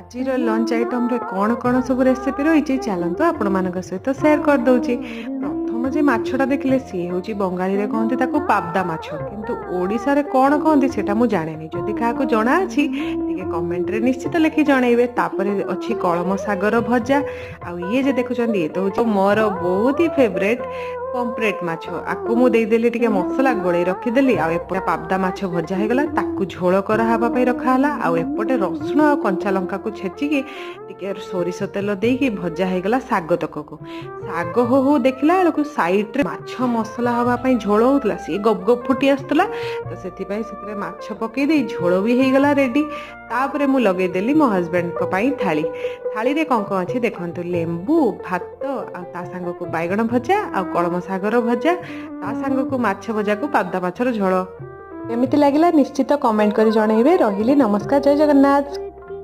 आज lunch item रे कौन कौन सब रेसिपी रही चलतु आपण मान सहित सेयार कर दउची। प्रथम जे माछटा देखिले सी हूँ बंगाली रे कहते ताको पाबदा माछ, किंतु ओडिसा रे कौन कहते सेटा मु जानेनी। जदि काहाकू जणा अछि टिके कमेंट रे निश्चित लिखि जणैबे। तापरे अछि कलम सागर भजा। आ ये जे देखुचंदी ये तो होची मोर बहुत ही फेवरेट पंपलेट माछ। आकु मु देदेली टिके मसला गोळै रखिदेली। आ एपटे पाबदा माछ भजा हे गला, ताकू झोल करा हबा पई रखा हला। आ एपटे रसुण आ कंचा लंका को छेचिकी टिके सोरिष तेल देइकी भजा हे गला साग तकको। साग हो देखला बेलकु साइड रे माछ मसला हबा पई झोल होतला, सी गप गप फुटी आस्तला। तो सेति पई सेतरे माछ पकई दे झोल भी हे गला रेडी। तापरे मु लगै देली मो हस्बैंड को पई थाली। थाली रे कोन कोन अछि देखंतु, लेंबू, भात आ ता संग को बैगण भजा आ कलम सागर भजा, ता संग को माछ भजा को पाबदा माछर झोल। केमिति लागिला निश्चित कमेंट करी जणैबे। रहिली नमस्कार, जय जगन्नाथ।